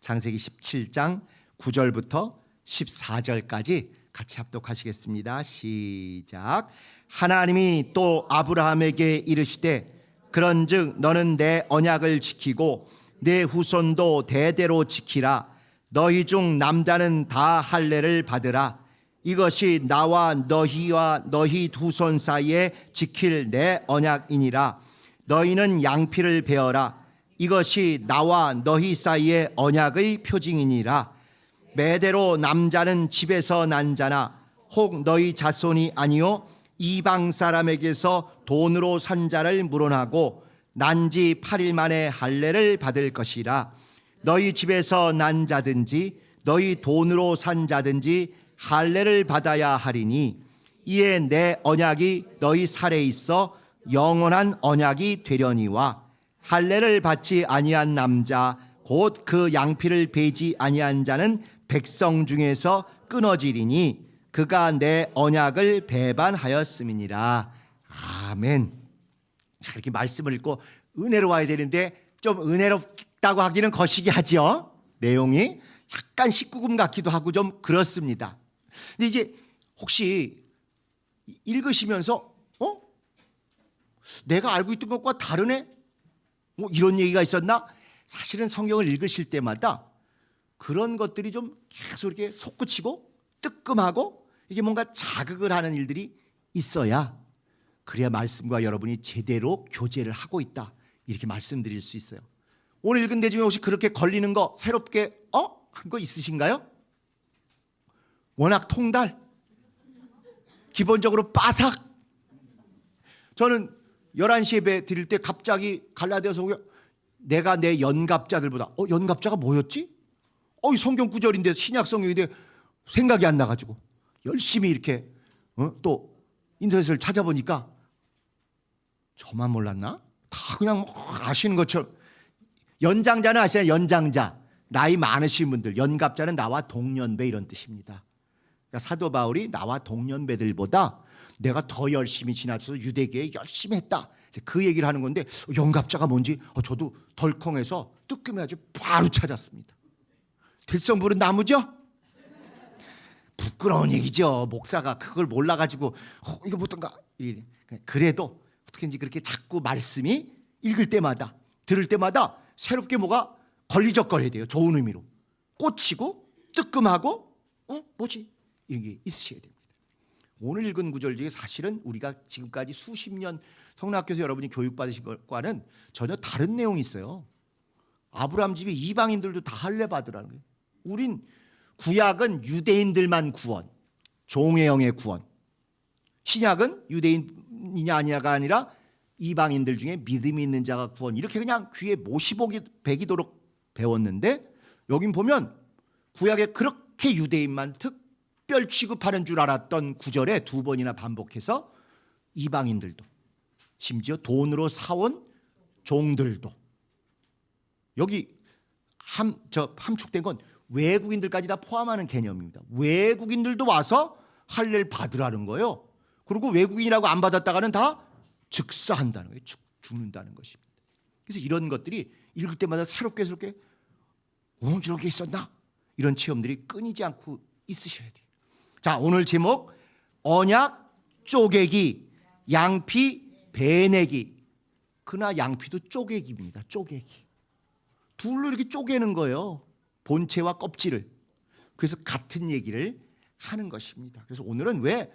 창세기 17장 9절부터 14절까지 같이 합독하시겠습니다. 시작. 하나님이 또 아브라함에게 이르시되 그런즉 너는 내 언약을 지키고 내 후손도 대대로 지키라. 너희 중 남자는 다 할례를 받으라. 이것이 나와 너희와 너희 후손 사이에 지킬 내 언약이니라. 너희는 양피를 베어라. 이것이 나와 너희 사이의 언약의 표징이니라. 매대로 남자는 집에서 난 자나 혹 너희 자손이 아니요 이방 사람에게서 돈으로 산 자를 물어나고 난 지 8일 만에 할례를 받을 것이라. 너희 집에서 난 자든지 너희 돈으로 산 자든지 할례를 받아야 하리니 이에 내 언약이 너희 살에 있어 영원한 언약이 되려니와 할례를 받지 아니한 남자 곧 그 양피를 베지 아니한 자는 백성 중에서 끊어지리니 그가 내 언약을 배반하였음이니라. 아멘. 자, 이렇게 말씀을 읽고 은혜로워야 되는데 좀 은혜롭다고 하기는 거시기 하죠. 내용이 약간 19금 같기도 하고 좀 그렇습니다. 근데 이제 혹시 읽으시면서 내가 알고 있던 것과 다르네? 뭐 이런 얘기가 있었나? 사실은 성경을 읽으실 때마다 그런 것들이 좀 계속 이렇게 솟구치고 뜨끔하고 이게 뭔가 자극을 하는 일들이 있어야 그래야 말씀과 여러분이 제대로 교제를 하고 있다 이렇게 말씀드릴 수 있어요. 오늘 읽은 데 중에 혹시 그렇게 걸리는 거 새롭게 한 거 있으신가요? 워낙 통달, 기본적으로 빠삭. 저는 11시 예배 드릴 때 갑자기 갈라디아서 내가 내 연갑자들보다 연갑자가 뭐였지? 이 성경 구절인데 신약 성경인데 생각이 안 나가지고 열심히 이렇게 또 인터넷을 찾아보니까 저만 몰랐나? 다 그냥 아시는 것처럼 연장자는 아시나요? 연장자, 나이 많으신 분들. 연갑자는 나와 동년배 이런 뜻입니다. 그러니까 사도 바울이 나와 동년배들보다 내가 더 열심히 지나쳐서 유대교에 열심히 했다 그 얘기를 하는 건데 연갑자가 뭔지 저도 덜컹해서 뜨끔해가지고 바로 찾았습니다. 들성부른 나무죠? 부끄러운 얘기죠. 목사가 그걸 몰라가지고 이거 못한가. 그래도 어떻게든지 그렇게 자꾸 말씀이 읽을 때마다 들을 때마다 새롭게 뭐가 걸리적거려야 돼요. 좋은 의미로 꽂히고 뜨끔하고 뭐지? 이런 게 있으셔야 됩니다. 오늘 읽은 구절 중에 사실은 우리가 지금까지 수십 년 성락교에서 여러분이 교육받으신 것과는 전혀 다른 내용이 있어요. 아브라함 집에 이방인들도 다 할례 받으라는 거예요. 우린 구약은 유대인들만 구원, 종의 구원. 신약은 유대인이냐 아니냐가 아니라 이방인들 중에 믿음이 있는 자가 구원. 이렇게 그냥 귀에 못이 배기도록 배웠는데 여긴 보면 구약에 그렇게 유대인만 특별 취급하는 줄 알았던 구절에 두 번이나 반복해서 이방인들도 심지어 돈으로 사온 종들도 여기 함축된 건 외국인들까지 다 포함하는 개념입니다. 외국인들도 와서 할례를 받으라는 거예요. 그리고 외국인이라고 안 받았다가는 다 즉사한다는 거예요. 죽는다는 것입니다. 그래서 이런 것들이 읽을 때마다 새롭게 이런 게 있었나? 이런 체험들이 끊이지 않고 있으셔야 돼요. 자, 오늘 제목 언약 쪼개기, 양피 베내기. 그러나 양피도 쪼개기입니다. 쪼개기. 둘로 이렇게 쪼개는 거예요. 본체와 껍질을. 그래서 같은 얘기를 하는 것입니다. 그래서 오늘은 왜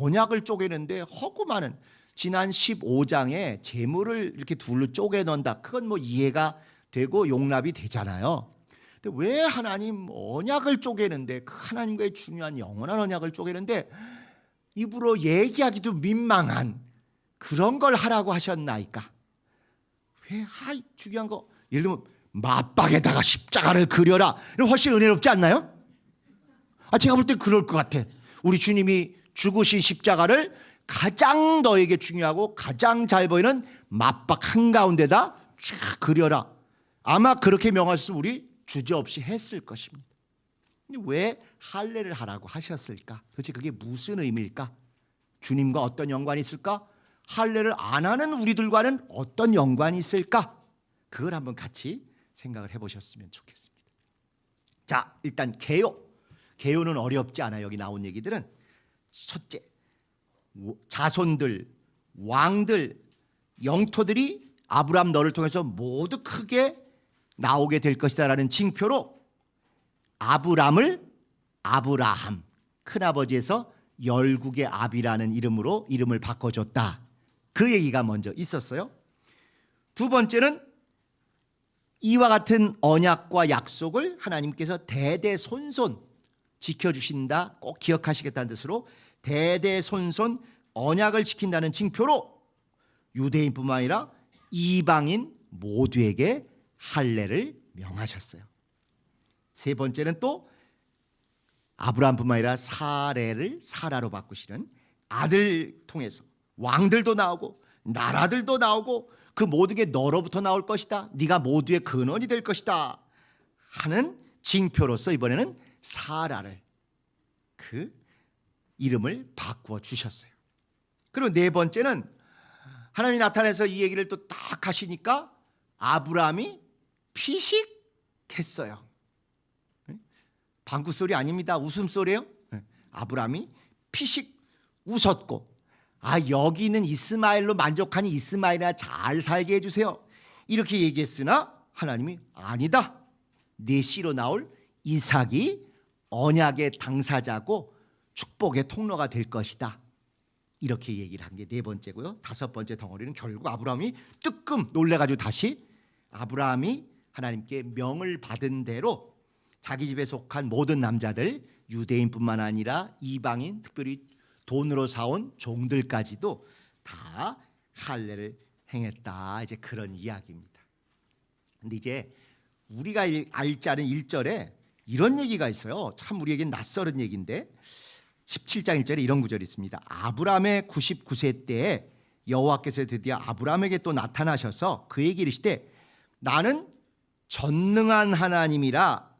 언약을 쪼개는데 허구 많은 지난 15장에 재물을 이렇게 둘로 쪼개 넣는다. 그건 뭐 이해가 되고 용납이 되잖아요. 근데 왜 하나님 언약을 쪼개는데 그 하나님과의 중요한 영원한 언약을 쪼개는데 입으로 얘기하기도 민망한 그런 걸 하라고 하셨나이까? 왜 중요한 거 예를 들면 맞박에다가 십자가를 그려라. 훨씬 은혜롭지 않나요? 제가 볼 때 그럴 것 같아. 우리 주님이 죽으신 십자가를 가장 너에게 중요하고 가장 잘 보이는 맞박 한가운데다 쫙 그려라. 아마 그렇게 명하셨으면 우리 주저없이 했을 것입니다. 근데 왜 할례를 하라고 하셨을까? 도대체 그게 무슨 의미일까? 주님과 어떤 연관이 있을까? 할례를 안 하는 우리들과는 어떤 연관이 있을까? 그걸 한번 같이 생각을 해보셨으면 좋겠습니다. 자, 일단 개요. 개요는 어렵지 않아요. 여기 나온 얘기들은 첫째, 자손들, 왕들, 영토들이 아브라함 너를 통해서 모두 크게 나오게 될 것이다라는 징표로 아브람을 아브라함, 큰아버지에서 열국의 압이라는 이름으로 이름을 바꿔줬다. 그 얘기가 먼저 있었어요. 두 번째는 이와 같은 언약과 약속을 하나님께서 대대손손 지켜주신다, 꼭 기억하시겠다는 뜻으로 대대손손 언약을 지킨다는 징표로 유대인뿐만 아니라 이방인 모두에게 할례를 명하셨어요. 세 번째는 또 아브라함뿐만 아니라 사례를 사라로 바꾸시는 아들 통해서 왕들도 나오고 나라들도 나오고 그 모든 게 너로부터 나올 것이다. 네가 모두의 근원이 될 것이다 하는 징표로서 이번에는 사라를, 그 이름을 바꾸어 주셨어요. 그리고 네 번째는 하나님이 나타나서 이 얘기를 또 딱 하시니까 아브라함이 피식했어요. 방구소리 아닙니다. 웃음소리예요. 아브라함이 피식 웃었고, 여기는 이스마엘로 만족하니 이스마엘이나 잘 살게 해주세요, 이렇게 얘기했으나 하나님이 아니다, 네 씨로 나올 이삭이 언약의 당사자고 축복의 통로가 될 것이다, 이렇게 얘기를 한 게 네 번째고요. 다섯 번째 덩어리는 결국 아브라함이 뜨끔 놀래가지고 다시 아브라함이 하나님께 명을 받은 대로 자기 집에 속한 모든 남자들, 유대인뿐만 아니라 이방인, 특별히 돈으로 사온 종들까지도 다 할례를 행했다, 이제 그런 이야기입니다. 근데 이제 우리가 알지 않은 1절에 이런 얘기가 있어요. 참 우리에겐 낯설은 얘기인데 17장 1절에 이런 구절이 있습니다. 아브라함의 99세 때에 여호와께서 드디어 아브라함에게 또 나타나셔서 그에게 이르시되 나는 전능한 하나님이라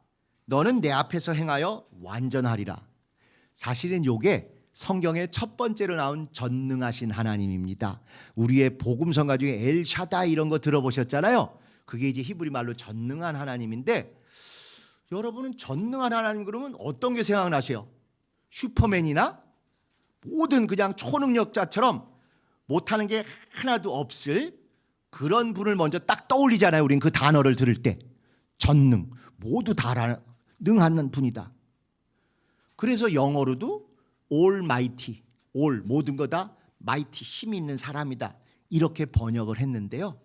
너는 내 앞에서 행하여 완전하리라. 사실은 이게 성경의 첫 번째로 나온 전능하신 하나님입니다. 우리의 복음성가 중에 엘샤다이 이런 거 들어보셨잖아요. 그게 이제 히브리 말로 전능한 하나님인데, 여러분은 전능한 하나님 그러면 어떤 게 생각나세요? 슈퍼맨이나 모든 그냥 초능력자처럼 못하는 게 하나도 없을 그런 분을 먼저 딱 떠올리잖아요. 우린 그 단어를 들을 때 전능, 모두 다 능한 분이다. 그래서 영어로도 Almighty, all 모든 거다 mighty, 힘이 있는 사람이다, 이렇게 번역을 했는데요.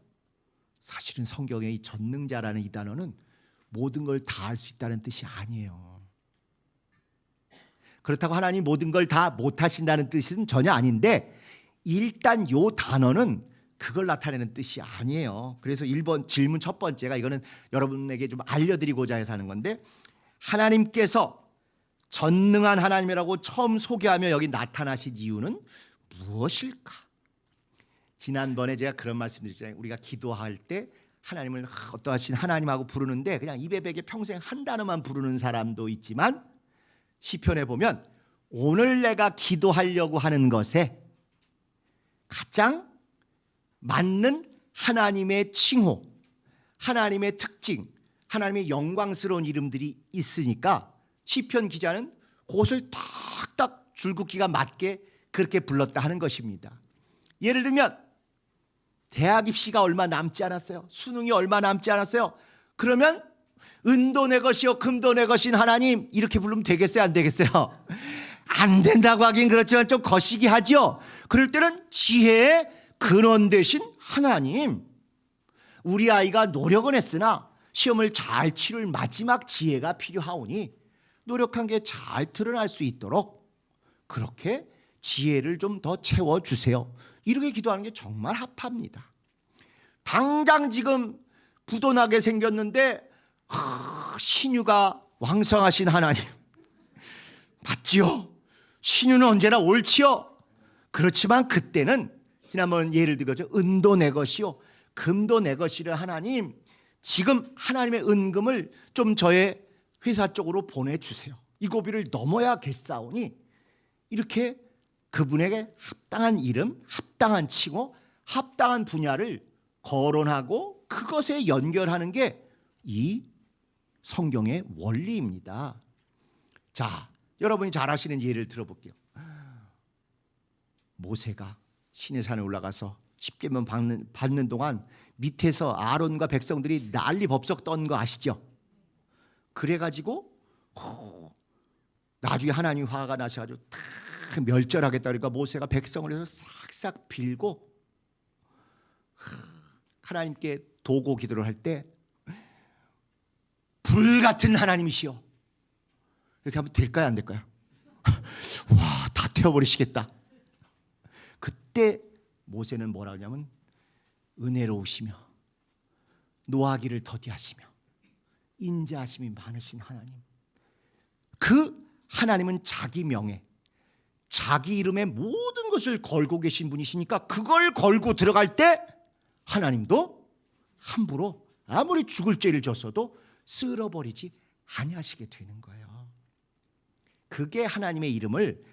사실은 성경의 이 전능자라는 이 단어는 모든 걸 다 할 수 있다는 뜻이 아니에요. 그렇다고 하나님 모든 걸 다 못하신다는 뜻은 전혀 아닌데, 일단 이 단어는 그걸 나타내는 뜻이 아니에요. 그래서 1번 질문 첫 번째가, 이거는 여러분에게 좀 알려드리고자 해서 하는 건데, 하나님께서 전능한 하나님이라고 처음 소개하며 여기 나타나신 이유는 무엇일까? 지난번에 제가 그런 말씀드렸잖아요. 우리가 기도할 때 하나님을 어떠하신 하나님하고 부르는데 그냥 입에 베개 평생 한 단어만 부르는 사람도 있지만, 시편에 보면 오늘 내가 기도하려고 하는 것에 가장 맞는 하나님의 칭호, 하나님의 특징, 하나님의 영광스러운 이름들이 있으니까 시편 기자는 그것을 탁탁 줄긋기가 맞게 그렇게 불렀다 하는 것입니다. 예를 들면 대학 입시가 얼마 남지 않았어요. 수능이 얼마 남지 않았어요. 그러면 은도 내 것이요 금도 내 것인 하나님, 이렇게 부르면 되겠어요, 안 되겠어요? 안 된다고 하긴 그렇지만 좀 거시기 하죠. 그럴 때는 지혜의 근원 되신 하나님, 우리 아이가 노력은 했으나 시험을 잘 치를 마지막 지혜가 필요하오니 노력한 게 잘 드러날 수 있도록 그렇게 지혜를 좀 더 채워주세요, 이렇게 기도하는 게 정말 합합니다. 당장 지금 부도나게 생겼는데 신유가 왕성하신 하나님 맞지요? 신유는 언제나 옳지요. 그렇지만 그때는 지난번 예를 들어서 은도 내 것이요 금도 내 것이를 하나님, 지금 하나님의 은금을 좀 저의 회사 쪽으로 보내주세요, 이 고비를 넘어야겠사오니, 이렇게 그분에게 합당한 이름, 합당한 칭호, 합당한 분야를 거론하고 그것에 연결하는 게 이 성경의 원리입니다. 자, 여러분이 잘 아시는 예를 들어볼게요. 모세가 시내산에 올라가서 십계명 받는 동안 밑에서 아론과 백성들이 난리 법석 떤 거 아시죠? 그래가지고 나중에 하나님이 화가 나셔가지고 다 멸절하겠다 그러니까 모세가 백성을 해서 싹싹 빌고 하나님께 도고 기도를 할 때 불같은 하나님이시여 이렇게 하면 될까요 안 될까요? 와, 다 태워버리시겠다. 그때 모세는 뭐라 하냐면 은혜로우시며 노하기를 더디하시며 인자하심이 많으신 하나님, 그 하나님은 자기 명예, 자기 이름에 모든 것을 걸고 계신 분이시니까 그걸 걸고 들어갈 때 하나님도 함부로 아무리 죽을 죄를 졌어도 쓸어버리지 아니하시게 되는 거예요. 그게 하나님의 이름을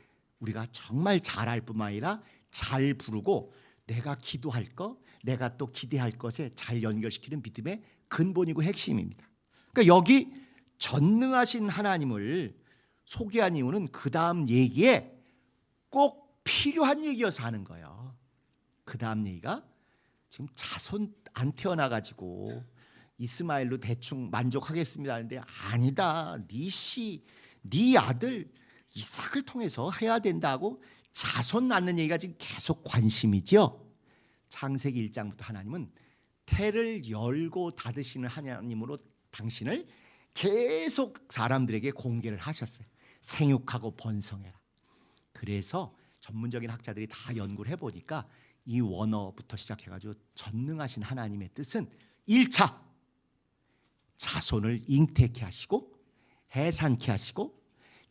우리가 정말 잘 알 뿐만 아니라 잘 부르고 내가 기도할 것, 내가 또 기대할 것에 잘 연결시키는 믿음의 근본이고 핵심입니다. 그러니까 여기 전능하신 하나님을 소개한 이유는 그 다음 얘기에 꼭 필요한 얘기여서 하는 거예요. 그 다음 얘기가 지금 자손 안 태어나가지고 이스마엘로 대충 만족하겠습니다 하는데 아니다. 네 씨, 네 아들 이삭을 통해서 해야 된다고 자손 낳는 얘기가 지금 계속 관심이죠. 창세기 1장부터 하나님은 태를 열고 닫으시는 하나님으로 당신을 계속 사람들에게 공개를 하셨어요. 생육하고 번성해라. 그래서 전문적인 학자들이 다 연구를 해보니까 이 원어부터 시작해가지고 전능하신 하나님의 뜻은 1차 자손을 잉태케 하시고 해산케 하시고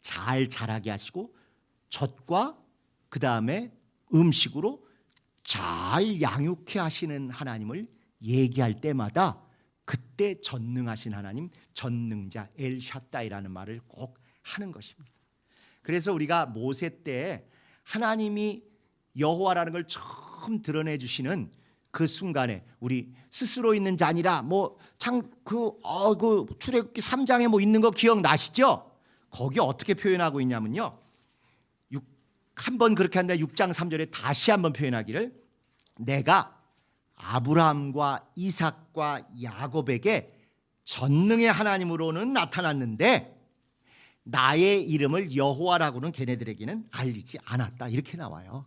잘 자라게 하시고 젖과 그 다음에 음식으로 잘 양육케 하시는 하나님을 얘기할 때마다 그때 전능하신 하나님, 전능자 엘샤다이라는 말을 꼭 하는 것입니다. 그래서 우리가 모세 때 하나님이 여호와라는 걸 처음 드러내 주시는 그 순간에 우리 스스로 있는 자니라 그 출애굽기 3장에 뭐 있는 거 기억나시죠? 거기 어떻게 표현하고 있냐면요. 한 번 그렇게 한다 6장 3절에 다시 한번 표현하기를 내가 아브라함과 이삭과 야곱에게 전능의 하나님으로는 나타났는데 나의 이름을 여호와라고는 걔네들에게는 알리지 않았다. 이렇게 나와요.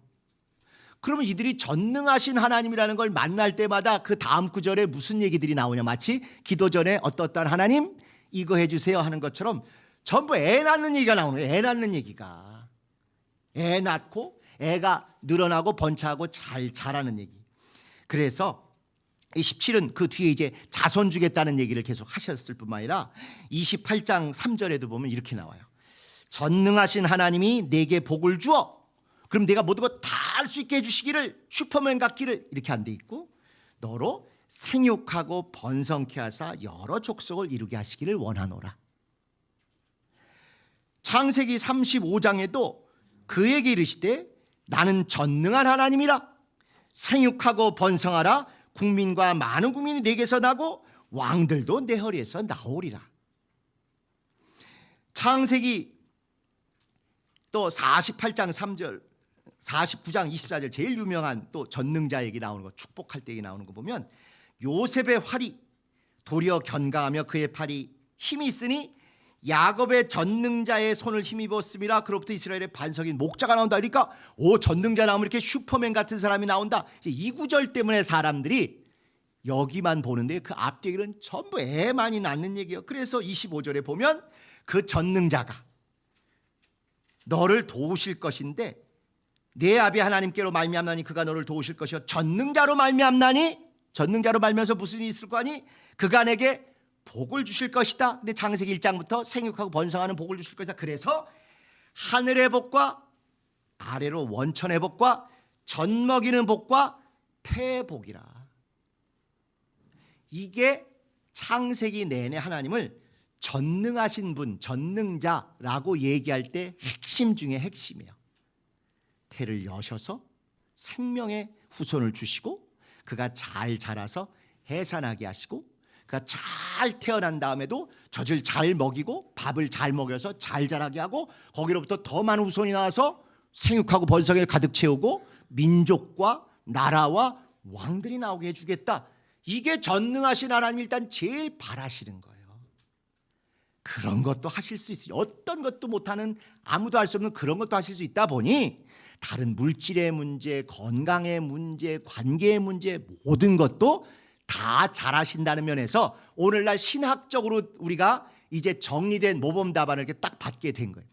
그러면 이들이 전능하신 하나님이라는 걸 만날 때마다 그 다음 구절에 무슨 얘기들이 나오냐, 마치 기도 전에 어떠한 하나님 이거 해주세요 하는 것처럼 전부 애 낳는 얘기가 나오는 거예요. 애 낳는 얘기가. 애 낳고 애가 늘어나고 번창하고 잘 자라는 얘기. 그래서 이 17은 그 뒤에 이제 자손 주겠다는 얘기를 계속 하셨을 뿐만 아니라 28장 3절에도 보면 이렇게 나와요. 전능하신 하나님이 내게 복을 주어 그럼 내가 모든 것 다 할 수 있게 해주시기를 슈퍼맨 같기를 이렇게 안 돼 있고 너로 생육하고 번성케 하사 여러 족속을 이루게 하시기를 원하노라. 창세기 35장에도 그에게 이르시되 나는 전능한 하나님이라 생육하고 번성하라 국민과 많은 국민이 내게서 나고 왕들도 내 허리에서 나오리라. 창세기 또 48장 3절 49장 24절 제일 유명한 또 전능자 얘기 나오는 거 축복할 때 얘기 나오는 거 보면 요셉의 활이 도리어 견강하며 그의 팔이 힘이 있으니 야곱의 전능자의 손을 힘입었음이라 그로부터 이스라엘의 반석인 목자가 나온다. 그러니까 전능자 나오면 이렇게 슈퍼맨 같은 사람이 나온다. 이제 이 구절 때문에 사람들이 여기만 보는데 그 앞뒤는 전부 애 많이 낳는 얘기예요. 그래서 25절에 보면 그 전능자가 너를 도우실 것인데 내 아비 하나님께로 말미암나니 그가 너를 도우실 것이요 전능자로 말미암나니 전능자로 말미암아서 무슨 일이 있을 거 아니 그가 내게 복을 주실 것이다. 근데 창세기 1장부터 생육하고 번성하는 복을 주실 것이다. 그래서 하늘의 복과 아래로 원천의 복과 젖 먹이는 복과 태복이라. 이게 창세기 내내 하나님을 전능하신 분, 전능자라고 얘기할 때 핵심 중에 핵심이에요. 태를 여셔서 생명의 후손을 주시고 그가 잘 자라서 해산하게 하시고 그가 잘 태어난 다음에도 젖을 잘 먹이고 밥을 잘 먹여서 잘 자라게 하고 거기로부터 더 많은 후손이 나와서 생육하고 번성에 가득 채우고 민족과 나라와 왕들이 나오게 해주겠다. 이게 전능하신 하나님이 일단 제일 바라시는 거예요. 그런 것도 하실 수 있어요. 어떤 것도 못하는, 아무도 할 수 없는 그런 것도 하실 수 있다 보니 다른 물질의 문제, 건강의 문제, 관계의 문제, 모든 것도 다 잘하신다는 면에서 오늘날 신학적으로 우리가 이제 정리된 모범 답안을 이렇게 딱 받게 된 거예요.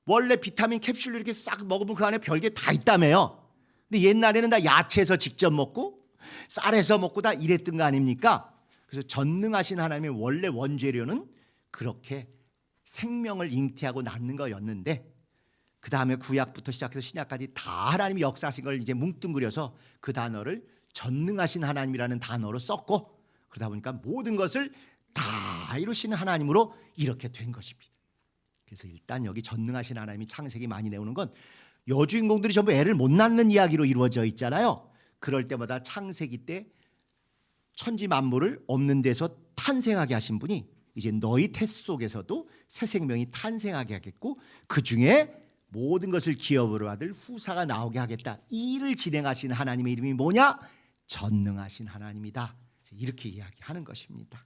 원래 비타민 캡슐로 이렇게 싹 먹으면 그 안에 별게 다 있다며요. 근데 옛날에는 다 야채에서 직접 먹고 쌀에서 먹고 다 이랬던 거 아닙니까? 그래서 전능하신 하나님의 원래 원재료는 그렇게 생명을 잉태하고 낳는 거였는데, 그 다음에 구약부터 시작해서 신약까지 다 하나님이 역사하신 걸 이제 뭉뚱그려서 그 단어를 전능하신 하나님이라는 단어로 썼고, 그러다 보니까 모든 것을 다 이루시는 하나님으로 이렇게 된 것입니다. 그래서 일단 여기 전능하신 하나님이 창세기 많이 내오는 건 여주인공들이 전부 애를 못 낳는 이야기로 이루어져 있잖아요. 그럴 때마다 창세기 때 천지 만물을 없는 데서 탄생하게 하신 분이 이제 너희 태 속에서도 새 생명이 탄생하게 하겠고 그 중에 모든 것을 기업으로 받을 후사가 나오게 하겠다. 이 일을 진행하신 하나님의 이름이 뭐냐? 전능하신 하나님이다. 이렇게 이야기하는 것입니다.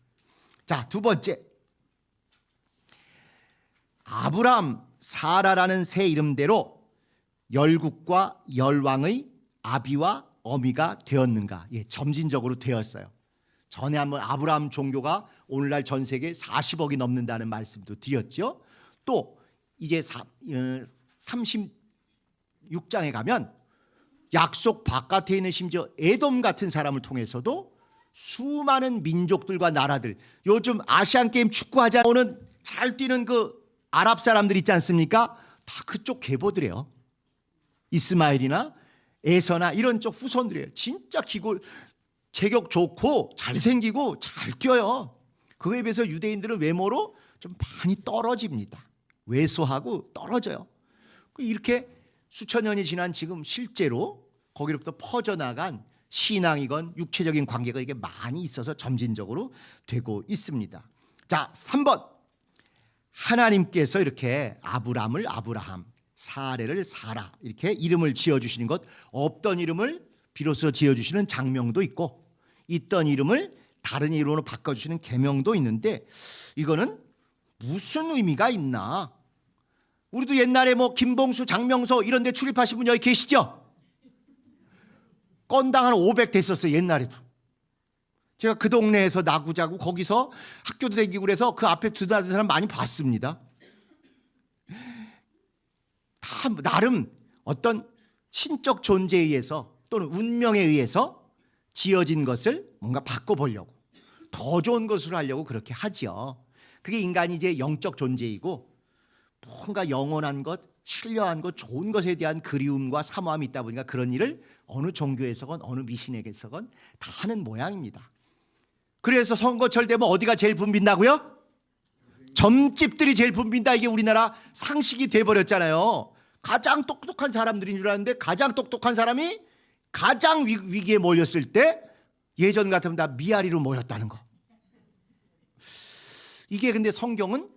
자, 두 번째, 아브람, 사라라는 새 이름대로 열국과 열왕의 아비와 어미가 되었는가? 예, 점진적으로 되었어요. 전에 한번 아브라함 종교가 오늘날 전 세계에 40억이 넘는다는 말씀도 드렸죠. 또 이제 36장에 가면 약속 바깥에 있는 심지어 에돔 같은 사람을 통해서도 수많은 민족들과 나라들, 요즘 아시안게임 축구하자 오는 잘 뛰는 그 아랍 사람들 있지 않습니까? 다 그쪽 계보들이에요. 이스마일이나 에서나 이런 쪽 후손들이에요. 진짜 기골 체격 좋고 잘생기고 잘 뛰어요. 그에 비해서 유대인들은 외모로 좀 많이 떨어집니다. 왜소하고 떨어져요. 이렇게 수천 년이 지난 지금 실제로 거기로부터 퍼져나간 신앙이건 육체적인 관계가 이게 많이 있어서 점진적으로 되고 있습니다. 자, 3번. 하나님께서 이렇게 아브람을 아브라함, 사레를 사라 이렇게 이름을 지어주시는 것, 없던 이름을 비로소 지어주시는 장명도 있고 있던 이름을 다른 이름으로 바꿔주시는 계명도 있는데 이거는 무슨 의미가 있나? 우리도 옛날에 뭐 김봉수, 장명서 이런 데 출입하신 분 여기 계시죠? 건당 한 500 됐었어요. 옛날에도. 제가 그 동네에서 나구자고 거기서 학교도 다니고 그래서 그 앞에 두다는 사람 많이 봤습니다. 다 나름 어떤 신적 존재에 의해서 또는 운명에 의해서 지어진 것을 뭔가 바꿔보려고 더 좋은 것으로 하려고 그렇게 하죠. 그게 인간이 이제 영적 존재이고 뭔가 영원한 것, 신령한 것, 좋은 것에 대한 그리움과 사모함이 있다 보니까 그런 일을 어느 종교에서건 어느 미신에게서건 다 하는 모양입니다. 그래서 선거철 되면 어디가 제일 붐빈다고요? 점집들이 제일 붐빈다. 이게 우리나라 상식이 돼버렸잖아요. 가장 똑똑한 사람들인 줄 알았는데 가장 똑똑한 사람이 가장 위기에 몰렸을 때 예전 같으면 다 미아리로 모였다는 거. 이게 근데 성경은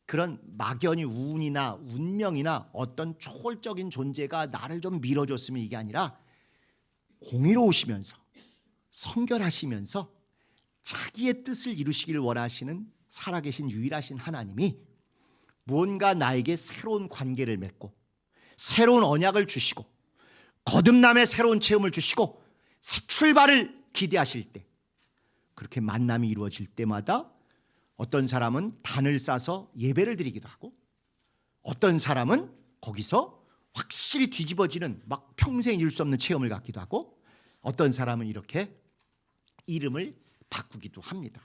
그런 막연히 운이나 운명이나 어떤 초월적인 존재가 나를 좀 밀어줬으면 이게 아니라 공의로우시면서 성결하시면서 자기의 뜻을 이루시기를 원하시는 살아계신 유일하신 하나님이 무언가 나에게 새로운 관계를 맺고 새로운 언약을 주시고 거듭남의 새로운 체험을 주시고 새 출발을 기대하실 때 그렇게 만남이 이루어질 때마다 어떤 사람은 단을 싸서 예배를 드리기도 하고 어떤 사람은 거기서 확실히 뒤집어지는 막 평생 잃을 수 없는 체험을 갖기도 하고 어떤 사람은 이렇게 이름을 바꾸기도 합니다.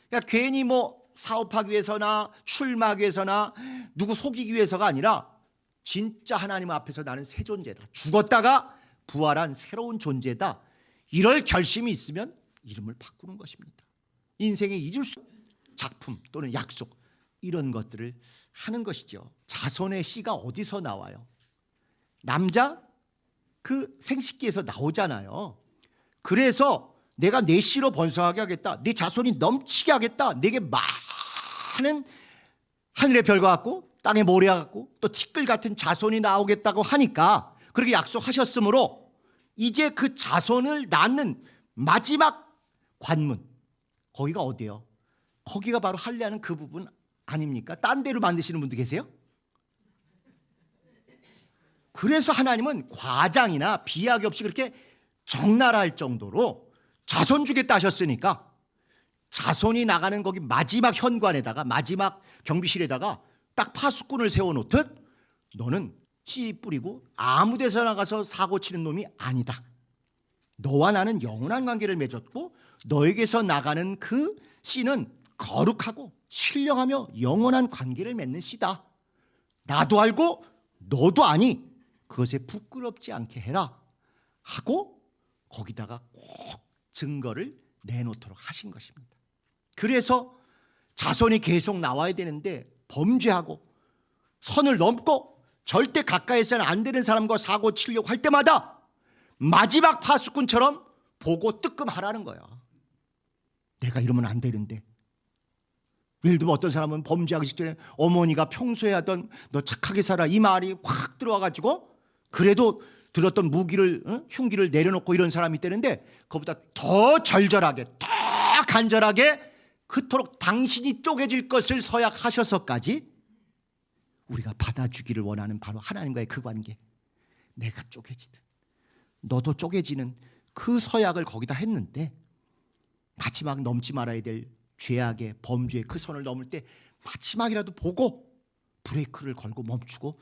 그러니까 괜히 뭐 사업하기 위해서나 출마하기 위해서나 누구 속이기 위해서가 아니라 진짜 하나님 앞에서 나는 새 존재다. 죽었다가 부활한 새로운 존재다. 이럴 결심이 있으면 이름을 바꾸는 것입니다. 인생에 잊을 수 없는 작품 또는 약속 이런 것들을 하는 것이죠. 자손의 씨가 어디서 나와요? 남자 그 생식기에서 나오잖아요. 그래서 내가 내 씨로 번성하게 하겠다. 내 자손이 넘치게 하겠다. 내게 많은 하늘의 별과 같고 땅의 모래와 같고 또 티끌 같은 자손이 나오겠다고 하니까 그렇게 약속하셨으므로 이제 그 자손을 낳는 마지막 관문, 거기가 어디예요? 거기가 바로 할례하는 그 부분 아닙니까? 딴 데로 만드시는 분도 계세요? 그래서 하나님은 과장이나 비약이 없이 그렇게 적나라할 정도로 자손 주겠다 하셨으니까 자손이 나가는 거기 마지막 현관에다가 마지막 경비실에다가 딱 파수꾼을 세워놓듯 너는 씨 뿌리고 아무 데서 나가서 사고 치는 놈이 아니다. 너와 나는 영원한 관계를 맺었고 너에게서 나가는 그 씨는 거룩하고 신령하며 영원한 관계를 맺는 씨다. 나도 알고 너도 아니 그것에 부끄럽지 않게 해라 하고 거기다가 꼭 증거를 내놓도록 하신 것입니다. 그래서 자손이 계속 나와야 되는데 범죄하고 선을 넘고 절대 가까이서는 안 되는 사람과 사고 치려고 할 때마다 마지막 파수꾼처럼 보고 뜨끔하라는 거야. 내가 이러면 안 되는데. 예를 들면 어떤 사람은 범죄하기 직전에 어머니가 평소에 하던 너 착하게 살아 이 말이 확 들어와가지고 그래도 들었던 흉기를 내려놓고 이런 사람이 있다는데 그보다 더 절절하게 더 간절하게 그토록 당신이 쪼개질 것을 서약하셔서까지 우리가 받아주기를 원하는 바로 하나님과의 그 관계, 내가 쪼개지든 너도 쪼개지는 그 서약을 거기다 했는데 마지막 넘지 말아야 될 죄악의 범죄의 그 선을 넘을 때 마지막이라도 보고 브레이크를 걸고 멈추고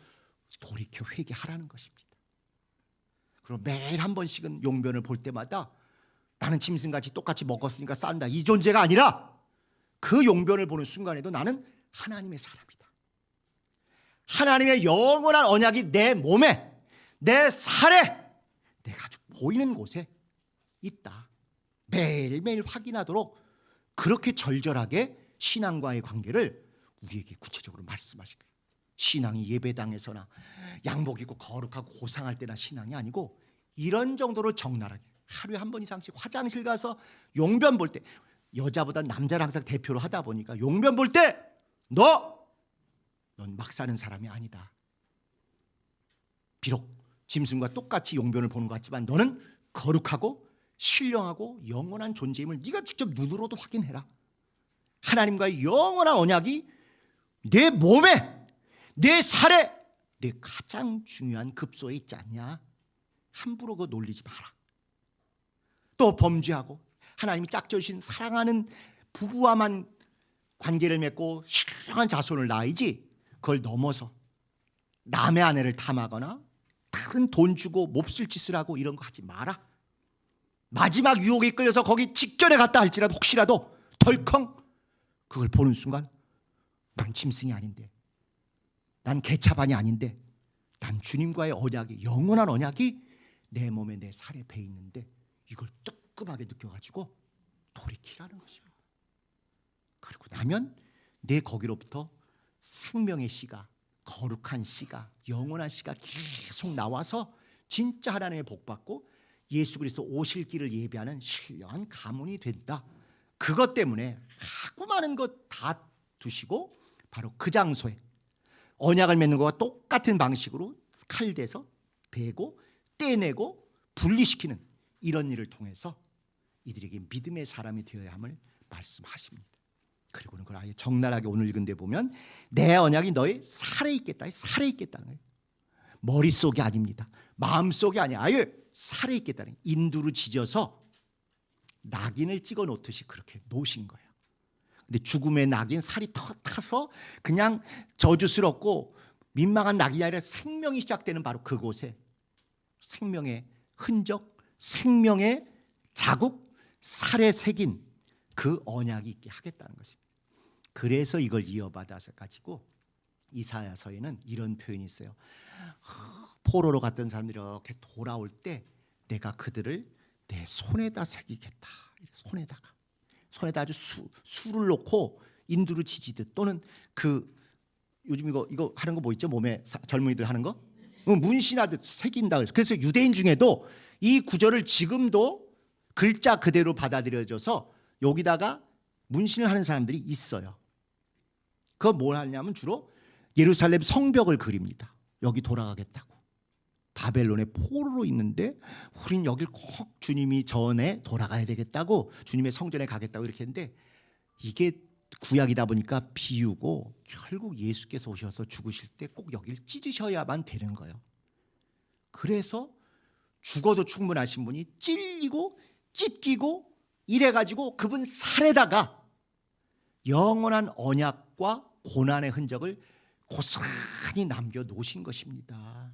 돌이켜 회개하라는 것입니다. 그럼 매일 한 번씩은 용변을 볼 때마다 나는 짐승같이 똑같이 먹었으니까 싼다 이 존재가 아니라 그 용변을 보는 순간에도 나는 하나님의 사람이다. 하나님의 영원한 언약이 내 몸에 내 살에 내가 아주 보이는 곳에 있다. 매일매일 확인하도록 그렇게 절절하게 신앙과의 관계를 우리에게 구체적으로 말씀하신 거예요. 신앙이 예배당에서나 양복 입고 거룩하고 고상할 때나 신앙이 아니고 이런 정도로 적나라하게 하루에 한 번 이상씩 화장실 가서 용변 볼 때 여자보다 남자를 항상 대표로 하다 보니까 용변 볼 때 넌 막 사는 사람이 아니다. 비록 짐승과 똑같이 용변을 보는 것 같지만 너는 거룩하고 신령하고 영원한 존재임을 네가 직접 눈으로도 확인해라. 하나님과의 영원한 언약이 내 몸에 내 살에 내 가장 중요한 급소에 있지 않냐. 함부로 그거 놀리지 마라. 또 범죄하고 하나님이 짝져주신 사랑하는 부부와만 관계를 맺고 신령한 자손을 낳아야지 그걸 넘어서 남의 아내를 탐하거나 다른 돈 주고 몹쓸 짓을 하고 이런 거 하지 마라. 마지막 유혹에 끌려서 거기 직전에 갔다 할지라도 혹시라도 덜컹 그걸 보는 순간 난 짐승이 아닌데 난 개차반이 아닌데 난 주님과의 언약이 영원한 언약이 내 몸에 내 살에 배 있는데 이걸 뜨끔하게 느껴가지고 돌이키라는 것입니다. 그리고 나면 내 거기로부터 생명의 씨가 거룩한 씨가 영원한 씨가 계속 나와서 진짜 하나님의 복받고 예수 그리스도 오실 길을 예비하는 신령한 가문이 된다. 그것 때문에 하고 많은 것 다 두시고 바로 그 장소에 언약을 맺는 것과 똑같은 방식으로 칼대서 베고 떼내고 분리시키는 이런 일을 통해서 이들에게 믿음의 사람이 되어야 함을 말씀하십니다. 그리고는 그걸 아예 적나라하게 오늘 읽은 데 보면 내 언약이 너의 살에 있겠다. 살에 있겠다는 거예요. 머릿속이 아닙니다. 마음속이 아니야. 아예 살에 있겠다는 거예요. 인두로 지져서 낙인을 찍어 놓듯이 그렇게 놓으신 거예요. 근데 죽음의 낙인 살이 타서 그냥 저주스럽고 민망한 낙인이 아니라 생명이 시작되는 바로 그곳에 생명의 흔적, 생명의 자국, 살에 새긴 그 언약이 있게 하겠다는 것입니다. 그래서 이걸 이어받아서 가지고 이사야서에는 이런 표현이 있어요. 포로로 갔던 사람들이 이렇게 돌아올 때 내가 그들을 내 손에다 새기겠다. 손에다 아주 수를 놓고 인두로 지지듯 또는 그 요즘 이거 하는 거 뭐 있죠? 몸에 젊은이들 하는 거 문신하듯 새긴다. 그래서 유대인 중에도 이 구절을 지금도 글자 그대로 받아들여져서 여기다가 문신을 하는 사람들이 있어요. 그거 뭘 하냐면 주로 예루살렘 성벽을 그립니다. 여기 돌아가겠다고. 바벨론의 포로로 있는데 우린 여길 꼭 주님이 전에 돌아가야 되겠다고, 주님의 성전에 가겠다고 이렇게 했는데, 이게 구약이다 보니까 비유고 결국 예수께서 오셔서 죽으실 때 꼭 여길 찢으셔야만 되는 거예요. 그래서 죽어도 충분하신 분이 찔리고 찢기고 이래가지고 그분 살에다가 영원한 언약과 고난의 흔적을 고스란히 남겨놓으신 것입니다.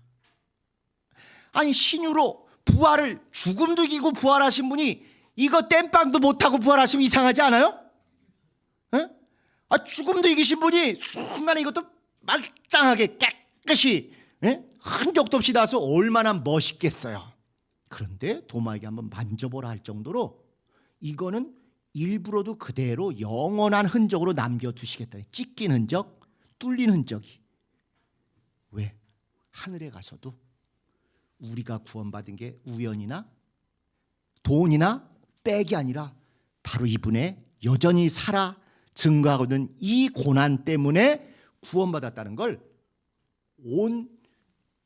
아니, 신유로 부활을, 죽음도 이기고 부활하신 분이 이거 땜빵도 못하고 부활하시면 이상하지 않아요? 에? 죽음도 이기신 분이 순간에 이것도 말짱하게 깨끗이, 흔적도 없이 나서 얼마나 멋있겠어요. 그런데 도마에게 한번 만져보라 할 정도로 이거는 일부러도 그대로 영원한 흔적으로 남겨두시겠다. 찢긴 흔적, 뚫린 흔적이. 왜? 하늘에 가서도 우리가 구원받은 게 우연이나 돈이나 빽이 아니라 바로 이분의 여전히 살아 증거하거든 이 고난 때문에 구원받았다는 걸 온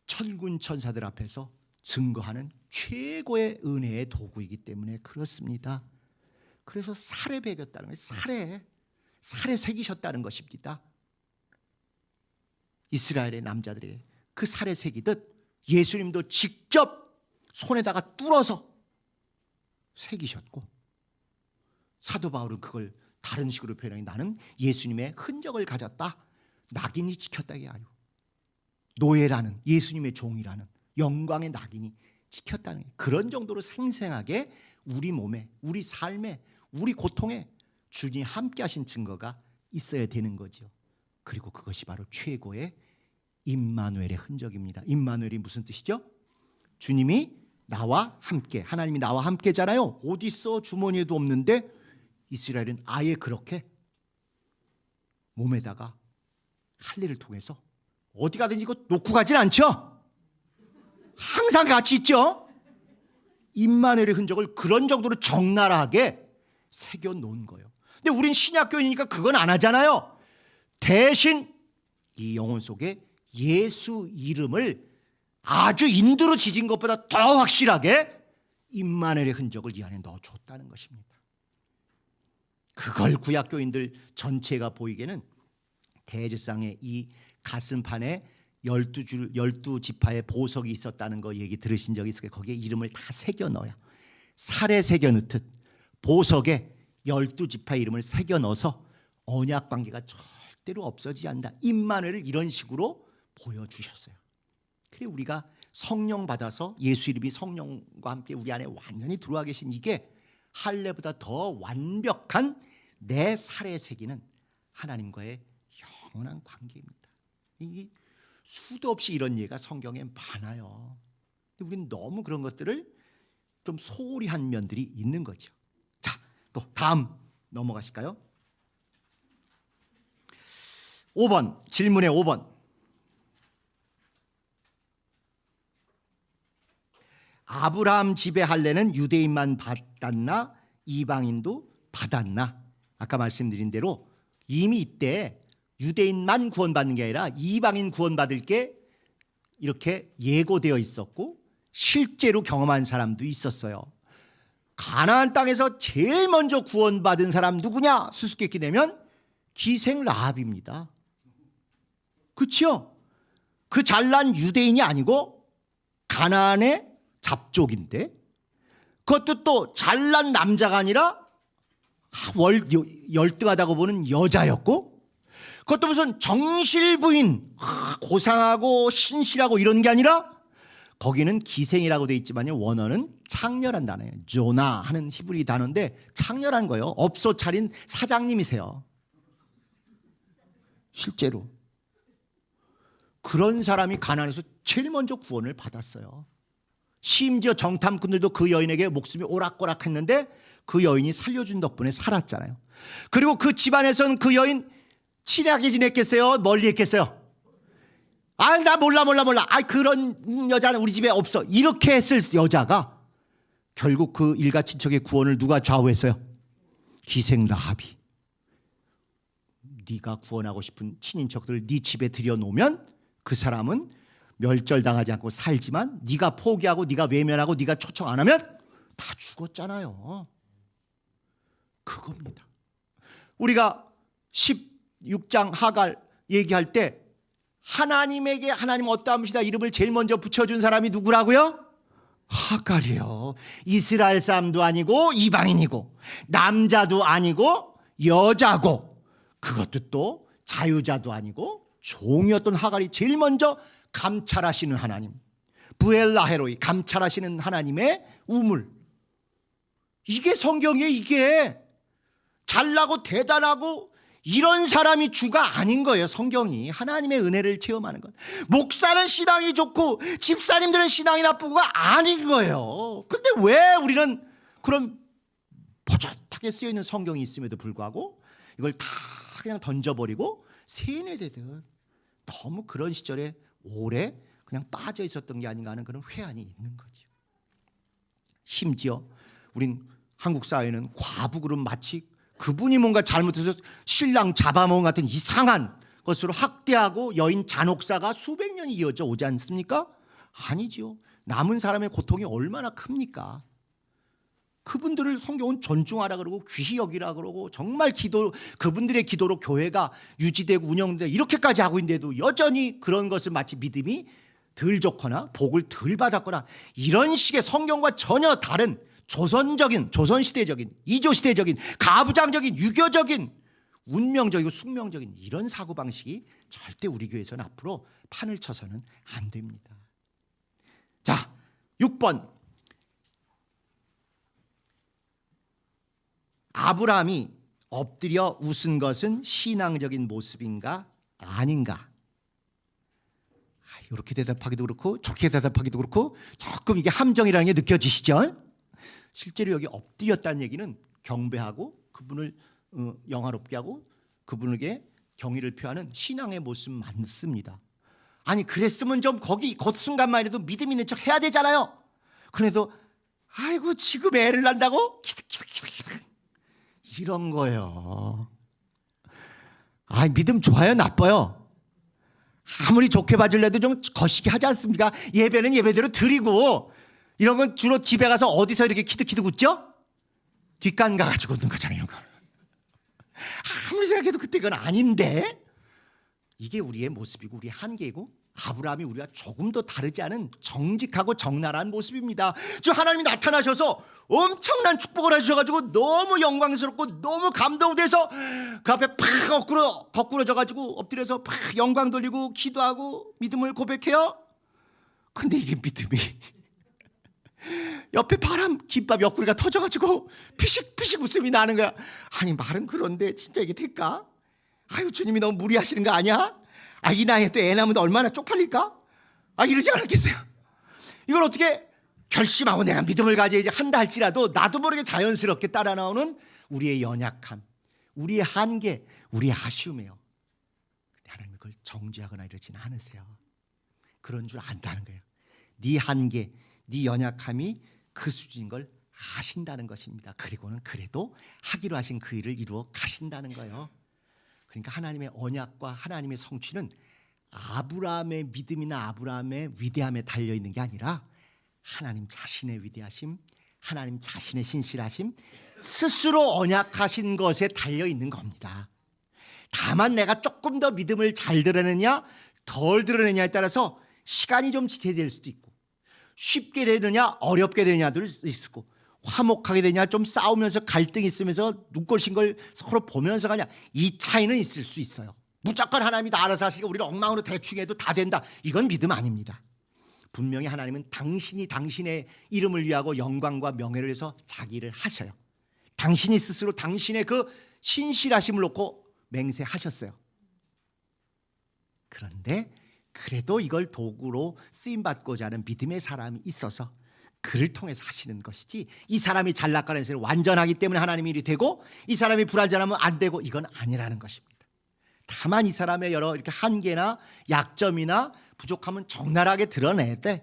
천군 천사들 앞에서 증거하는 최고의 은혜의 도구이기 때문에 그렇습니다. 그래서 살에 배겼다는 거예요. 살에 새기셨다는 것입니다. 이스라엘의 남자들에게 그 살에 새기듯 예수님도 직접 손에다가 뚫어서 새기셨고, 사도 바울은 그걸 다른 식으로 표현하니 나는 예수님의 흔적을 가졌다. 낙인이 찍혔다게 하여. 노예라는, 예수님의 종이라는 영광의 낙인이 찍혔다는, 그런 정도로 생생하게 우리 몸에, 우리 삶에, 우리 고통에 주님이 함께 하신 증거가 있어야 되는 거죠. 그리고 그것이 바로 최고의 임마누엘의 흔적입니다. 임마누엘이 무슨 뜻이죠? 주님이 나와 함께, 하나님이 나와 함께잖아요. 어디 있어? 주머니에도 없는데 이스라엘은 아예 그렇게 몸에다가 할례를 통해서 어디 가든지 이거 놓고 가진 않죠. 항상 같이 있죠. 임마누엘의 흔적을 그런 정도로 적나라하게 새겨놓은 거예요. 근데 우린 신약교인이니까 그건 안 하잖아요. 대신 이 영혼 속에 예수 이름을 아주 인두로 지진 것보다 더 확실하게 임마누엘의 흔적을 이 안에 넣어줬다는 것입니다. 그걸 구약교인들 전체가 보이게는 대제사장의 이 가슴판에 12지파의 보석이 있었다는 거 얘기 들으신 적이 있을 거예요. 거기에 이름을 다 새겨 넣어요. 살에 새겨 넣듯 보석에 12지파의 이름을 새겨 넣어서 언약 관계가 절대로 없어지지 않는다. 임마누엘을 이런 식으로 보여주셨어요. 그래 우리가 성령 받아서 예수 이름이 성령과 함께 우리 안에 완전히 들어와 계신 이게 할례보다 더 완벽한 내 살에 새기는 하나님과의 영원한 관계입니다. 이 수도 없이 이런 예가 성경에 많아요. 근데 우리는 너무 그런 것들을 좀 소홀히 한 면들이 있는 거죠. 자, 또 다음 넘어가실까요? 5번 질문의 5번. 아브라함 집의 할례는 유대인만 받았나 이방인도 받았나? 아까 말씀드린 대로 이미 이때 유대인만 구원받는 게 아니라 이방인 구원받을 게 이렇게 예고되어 있었고 실제로 경험한 사람도 있었어요. 가나안 땅에서 제일 먼저 구원받은 사람 누구냐? 수수께끼 내면 기생 라합입니다. 그렇죠? 그 잘난 유대인이 아니고 가나안의 잡족인데, 그것도 또 잘난 남자가 아니라 열등하다고 보는 여자였고, 그것도 무슨 정실부인, 고상하고 신실하고 이런 게 아니라 거기는 기생이라고 돼 있지만 원어는 창렬한 단어예요. 조나 하는 히브리 단어인데 창렬한 거예요. 업소 차린 사장님이세요. 실제로 그런 사람이 가나안에서 제일 먼저 구원을 받았어요. 심지어 정탐꾼들도 그 여인에게 목숨이 오락가락했는데 그 여인이 살려준 덕분에 살았잖아요. 그리고 그 집안에서는 그 여인 친하게 지냈겠어요? 멀리 했겠어요? 나 몰라. 그런 여자는 우리 집에 없어. 이렇게 했을 여자가 결국 그 일가 친척의 구원을 누가 좌우했어요? 기생 라합이. 네가 구원하고 싶은 친인척들을 네 집에 들여놓으면 그 사람은 멸절당하지 않고 살지만 네가 포기하고 네가 외면하고 네가 초청 안 하면 다 죽었잖아요. 그겁니다. 우리가 16장 하갈 얘기할 때 하나님에게 하나님 어떠함이시다 이름을 제일 먼저 붙여준 사람이 누구라고요? 하갈이요. 이스라엘 사람도 아니고 이방인이고 남자도 아니고 여자고 그것도 또 자유자도 아니고 종이었던 하갈이 제일 먼저 감찰하시는 하나님, 부엘라헤로이, 감찰하시는 하나님의 우물. 이게 성경이에요. 이게 잘나고 대단하고 이런 사람이 주가 아닌 거예요. 성경이 하나님의 은혜를 체험하는 것. 목사는 신앙이 좋고 집사님들은 신앙이 나쁘고가 아닌 거예요. 근데 왜 우리는 그런 버젓하게 쓰여있는 성경이 있음에도 불구하고 이걸 다 그냥 던져버리고 세뇌되듯 너무 그런 시절에 오래 그냥 빠져 있었던 게 아닌가 하는 그런 회한이 있는 거죠. 심지어 우린 한국 사회는 과부그룹 마치 그분이 뭔가 잘못해서 신랑 잡아먹은 같은 이상한 것으로 학대하고 여인 잔혹사가 수백 년이 이어져 오지 않습니까? 아니지요. 남은 사람의 고통이 얼마나 큽니까? 그분들을 성경은 존중하라 그러고 귀히 여기라 그러고 정말 그분들의 기도로 교회가 유지되고 운영되고 이렇게까지 하고 있는데도 여전히 그런 것을 마치 믿음이 덜 좋거나 복을 덜 받았거나 이런 식의 성경과 전혀 다른 조선시대적인 이조시대적인 가부장적인 유교적인 운명적이고 숙명적인 이런 사고방식이 절대 우리 교회에서는 앞으로 판을 쳐서는 안 됩니다. 자, 6번. 아브라함이 엎드려 웃은 것은 신앙적인 모습인가 아닌가? 이렇게 대답하기도 그렇고 좋게 대답하기도 그렇고 조금 이게 함정이라는 게 느껴지시죠? 실제로 여기 엎드렸다는 얘기는 경배하고 그분을 영화롭게 하고 그분에게 경의를 표하는 신앙의 모습 맞습니다. 아니 그랬으면 좀 거기 그 순간만이라도 믿음 있는 척 해야 되잖아요. 그래도 아이고 지금 애를 낳는다고? 이런 거예요. 아, 믿음 좋아요 나빠요? 아무리 좋게 봐줄래도 좀 거시기 하지 않습니까? 예배는 예배대로 드리고 이런 건 주로 집에 가서 어디서 이렇게 키득키득 웃죠? 뒷간 가가지고 웃는 거잖아요. 이런 거. 아무리 생각해도 그때 그건 아닌데 이게 우리의 모습이고 우리의 한계이고 아브라함이 우리가 조금 더 다르지 않은 정직하고 적나라한 모습입니다. 지금 하나님이 나타나셔서 엄청난 축복을 해주셔가지고 너무 영광스럽고 너무 감동돼서 그 앞에 팍 거꾸러져가지고 엎드려서 팍 영광 돌리고 기도하고 믿음을 고백해요. 근데 이게 믿음이 옆에 바람 김밥 옆구리가 터져가지고 피식피식 웃음이 나는 거야. 아니 말은 그런데 진짜 이게 될까? 아유 주님이 너무 무리하시는 거 아니야? 아, 이 나이에 또 애 낳으면 얼마나 쪽팔릴까? 아, 이러지 않았겠어요? 이걸 어떻게 결심하고 내가 믿음을 가져야지 한다 할지라도 나도 모르게 자연스럽게 따라 나오는 우리의 연약함, 우리의 한계, 우리의 아쉬움이에요. 근데 하나님은 그걸 정죄하거나 이러지는 않으세요. 그런 줄 안다는 거예요. 네 한계, 네 연약함이 그 수준인 걸 아신다는 것입니다. 그리고는 그래도 하기로 하신 그 일을 이루어 가신다는 거예요. 그러니까 하나님의 언약과 하나님의 성취는 아브라함의 믿음이나 아브라함의 위대함에 달려있는 게 아니라 하나님 자신의 위대하심, 하나님 자신의 신실하심, 스스로 언약하신 것에 달려있는 겁니다. 다만 내가 조금 더 믿음을 잘 드러내냐 덜 드러내냐에 따라서 시간이 좀 지체될 수도 있고 쉽게 되느냐 어렵게 되느냐도 있고 화목하게 되냐 좀 싸우면서 갈등이 있으면서 눈꼴신 걸 서로 보면서 가냐 이 차이는 있을 수 있어요. 무조건 하나님이 다 알아서 하시고 우리를 엉망으로 대충 해도 다 된다. 이건 믿음 아닙니다. 분명히 하나님은 당신이 당신의 이름을 위하고 영광과 명예를 위해서 자기를 하셔요. 당신이 스스로 당신의 그 신실하심을 놓고 맹세하셨어요. 그런데 그래도 이걸 도구로 쓰임받고자 하는 믿음의 사람이 있어서 그를 통해서 하시는 것이지 이 사람이 잘났거나 해서 완전하기 때문에 하나님의 일이 되고 이 사람이 불완전하면 안 되고 이건 아니라는 것입니다. 다만 이 사람의 여러 이렇게 한계나 약점이나 부족함은 적나라하게 드러낼 때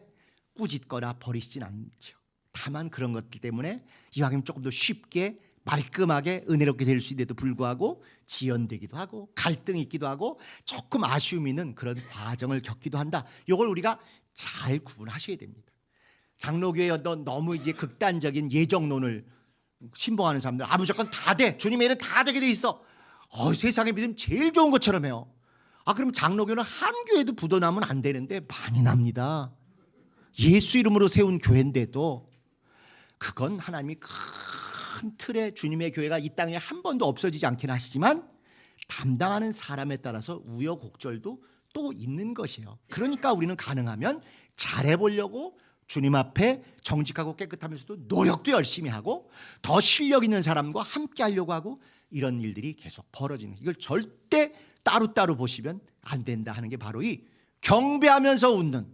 꾸짖거나 버리시진 않죠. 다만 그런 것들 때문에 이왕이면 조금 더 쉽게 말끔하게 은혜롭게 될 수 있는데도 불구하고 지연되기도 하고 갈등이 있기도 하고 조금 아쉬움이 있는 그런 과정을 겪기도 한다. 이걸 우리가 잘 구분하셔야 됩니다. 장로교회 너무 이제 극단적인 예정론을 신봉하는 사람들, 무조건 다 돼, 주님의 일은 다 되게 돼 있어. 세상에 믿음 제일 좋은 것처럼 해요. 그럼 장로교는 한 교회도 부도나면 안 되는데 많이 납니다. 예수 이름으로 세운 교회인데도 그건 하나님이 큰 틀에 주님의 교회가 이 땅에 한 번도 없어지지 않게 하시지만 담당하는 사람에 따라서 우여곡절도 또 있는 것이에요. 그러니까 우리는 가능하면 잘해보려고 주님 앞에 정직하고 깨끗하면서도 노력도 열심히 하고 더 실력 있는 사람과 함께 하려고 하고 이런 일들이 계속 벌어지는, 이걸 절대 따로따로 보시면 안 된다 하는 게 바로 이 경배하면서 웃는,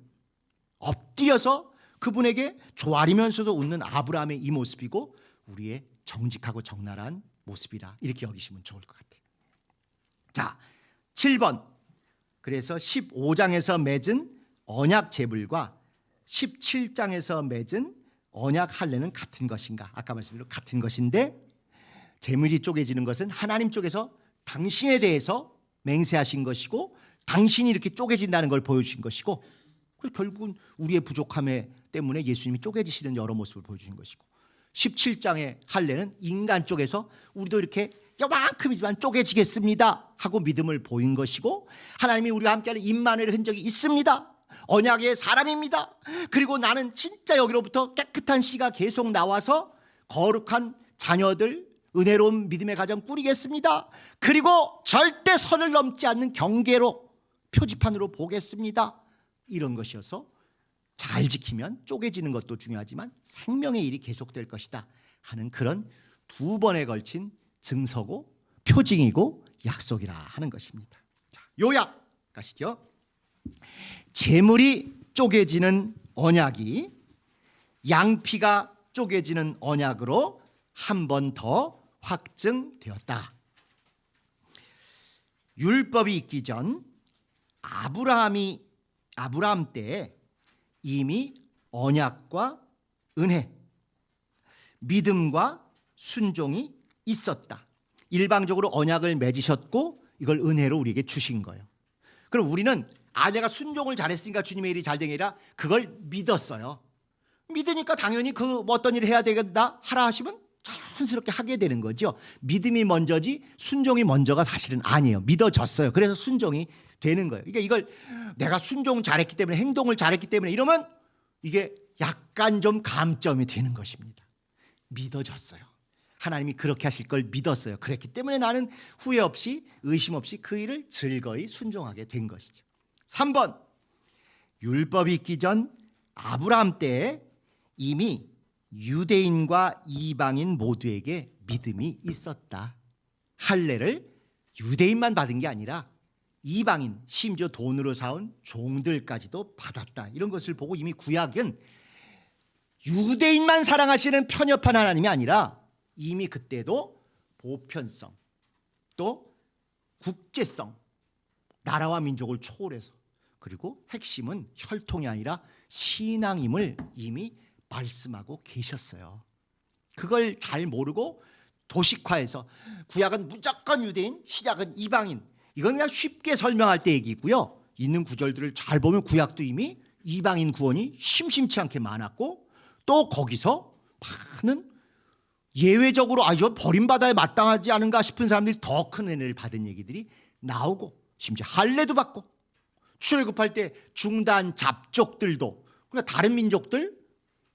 엎드려서 그분에게 조아리면서도 웃는 아브라함의 이 모습이고 우리의 정직하고 적나라한 모습이라 이렇게 여기시면 좋을 것 같아요. 자, 7번. 그래서 15장에서 맺은 언약 제물과 17장에서 맺은 언약 할례는 같은 것인가? 아까 말씀드린 같은 것인데 제물이 쪼개지는 것은 하나님 쪽에서 당신에 대해서 맹세하신 것이고 당신이 이렇게 쪼개진다는 걸 보여주신 것이고 결국은 우리의 부족함 때문에 예수님이 쪼개지시는 여러 모습을 보여주신 것이고 17장의 할례는 인간 쪽에서 우리도 이렇게 요만큼이지만 쪼개지겠습니다 하고 믿음을 보인 것이고 하나님이 우리와 함께하는 임마누엘의 흔적이 있습니다. 언약의 사람입니다. 그리고 나는 진짜 여기로부터 깨끗한 씨가 계속 나와서 거룩한 자녀들 은혜로운 믿음의 가정 꾸리겠습니다. 그리고 절대 선을 넘지 않는 경계로 표지판으로 보겠습니다. 이런 것이어서 잘 지키면 쪼개지는 것도 중요하지만 생명의 일이 계속될 것이다 하는 그런 두 번에 걸친 증서고 표징이고 약속이라 하는 것입니다. 자, 요약 가시죠. 제물이 쪼개지는 언약이 양피가 쪼개지는 언약으로 한 번 더 확증되었다. 율법이 있기 전 아브라함 때에 이미 언약과 은혜, 믿음과 순종이 있었다. 일방적으로 언약을 맺으셨고 이걸 은혜로 우리에게 주신 거예요. 그럼 우리는 내가 순종을 잘했으니까 주님의 일이 잘 되니라 그걸 믿었어요. 믿으니까 당연히 어떤 일을 해야 되겠다 하라 하시면 자연스럽게 하게 되는 거죠. 믿음이 먼저지 순종이 먼저가 사실은 아니에요. 믿어졌어요. 그래서 순종이 되는 거예요. 그러니까 이걸 내가 순종 잘했기 때문에 행동을 잘했기 때문에 이러면 이게 약간 좀 감점이 되는 것입니다. 믿어졌어요. 하나님이 그렇게 하실 걸 믿었어요. 그랬기 때문에 나는 후회 없이 의심 없이 그 일을 즐거이 순종하게 된 것이죠. 3번. 율법이 있기 전 아브라함 때에 이미 유대인과 이방인 모두에게 믿음이 있었다. 할례를 유대인만 받은 게 아니라 이방인, 심지어 돈으로 사온 종들까지도 받았다. 이런 것을 보고 이미 구약은 유대인만 사랑하시는 편협한 하나님이 아니라 이미 그때도 보편성 또 국제성, 나라와 민족을 초월해서 그리고 핵심은 혈통이 아니라 신앙임을 이미 말씀하고 계셨어요. 그걸 잘 모르고 도식화해서 구약은 무조건 유대인, 신약은 이방인, 이건 그냥 쉽게 설명할 때 얘기고요. 있는 구절들을 잘 보면 구약도 이미 이방인 구원이 심심치 않게 많았고 또 거기서 많은 예외적으로 이거 버림받아야 마땅하지 않은가 싶은 사람들이 더 큰 은혜를 받은 얘기들이 나오고 심지어 할례도 받고 출애굽할 때 중단 잡족들도 그러니까 다른 민족들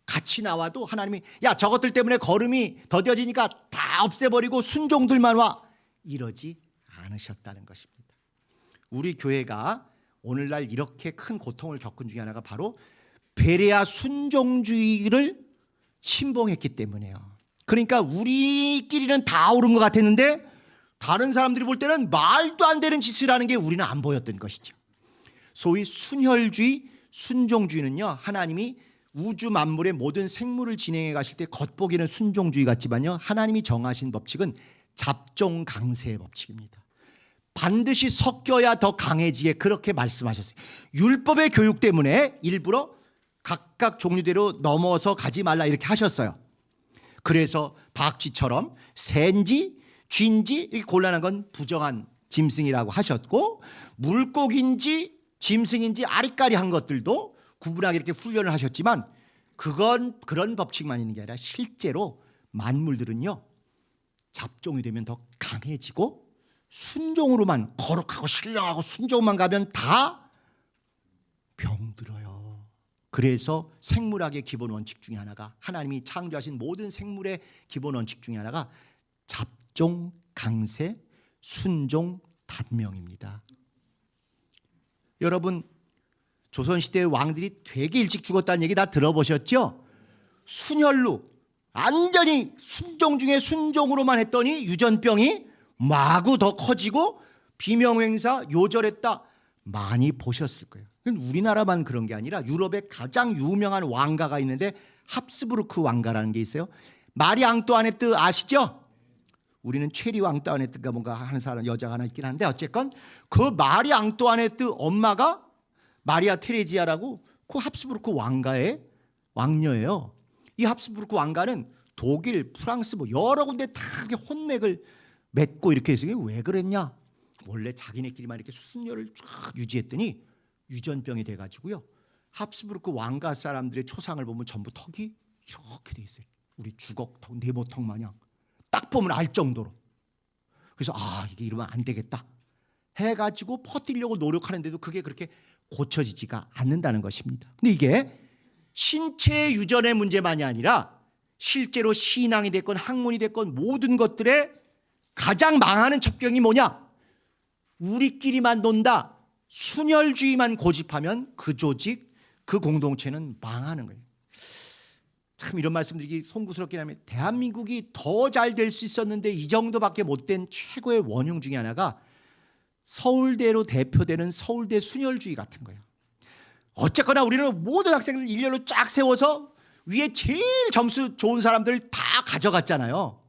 같이 나와도 하나님이 저것들 때문에 거름이 더뎌지니까 다 없애버리고 순종들만 와 이러지 않으셨다는 것입니다. 우리 교회가 오늘날 이렇게 큰 고통을 겪은 중에 하나가 바로 베레아 순종주의를 신봉했기 때문에요. 그러니까 우리끼리는 다 옳은 것 같았는데 다른 사람들이 볼 때는 말도 안 되는 짓을 하는 게 우리는 안 보였던 것이죠. 소위 순혈주의, 순종주의는요, 하나님이 우주 만물의 모든 생물을 진행해 가실 때 겉보기는 순종주의 같지만요, 하나님이 정하신 법칙은 잡종강세의 법칙입니다. 반드시 섞여야 더 강해지게 그렇게 말씀하셨어요. 율법의 교육 때문에 일부러 각각 종류대로 넘어서 가지 말라 이렇게 하셨어요. 그래서 박쥐처럼 샌지, 쥐인지 이렇게 곤란한 건 부정한 짐승이라고 하셨고, 물고기인지 짐승인지 아리까리한 것들도 구분하게 이렇게 훈련을 하셨지만, 그건 그런 법칙만 있는 게 아니라 실제로 만물들은요, 잡종이 되면 더 강해지고 순종으로만, 거룩하고 신령하고 순종만 가면 다 병들어요. 그래서 생물학의 기본 원칙 중에 하나가, 하나님이 창조하신 모든 생물의 기본 원칙 중에 하나가 잡종, 강세, 순종, 단명입니다. 여러분, 조선시대의 왕들이 되게 일찍 죽었다는 얘기 다 들어보셨죠? 순혈루, 완전히 순종 중에 순종으로만 했더니 유전병이 마구 더 커지고 비명행사, 요절했다, 많이 보셨을 거예요. 우리나라만 그런 게 아니라 유럽에 가장 유명한 왕가가 있는데 합스부르크 왕가라는 게 있어요. 마리 앙뚜아네트 아시죠? 우리는 체리 앙뚜아네트가 뭔가 하는 사람, 여자가 하나 있긴 한데, 어쨌건 그 마리 앙뚜아네트 엄마가 마리아 테레지아라고 그 합스부르크 왕가의 왕녀예요. 이 합스부르크 왕가는 독일, 프랑스 뭐 여러 군데 다 혼맥을 맺고 이렇게 해서, 왜 그랬냐? 원래 자기네끼리만 이렇게 순혈을 쫙 유지했더니 유전병이 돼가지고요, 합스부르크 왕가 사람들의 초상을 보면 전부 턱이 이렇게 돼 있어요. 우리 주걱턱, 네모턱 마냥 딱 보면 알 정도로. 그래서 이게 이러면 안 되겠다 해가지고 퍼뜨리려고 노력하는데도 그게 그렇게 고쳐지지가 않는다는 것입니다. 근데 이게 신체 유전의 문제만이 아니라 실제로 신앙이 됐건 학문이 됐건 모든 것들의 가장 망하는 첩경이 뭐냐? 우리끼리만 논다, 순혈주의만 고집하면 그 조직, 그 공동체는 망하는 거예요. 참 이런 말씀드리기 송구스럽긴 하면, 대한민국이 더 잘 될 수 있었는데 이 정도밖에 못된 최고의 원흉 중에 하나가 서울대로 대표되는 서울대 순혈주의 같은 거예요. 어쨌거나 우리는 모든 학생들 일렬로 쫙 세워서 위에 제일 점수 좋은 사람들 다 가져갔잖아요.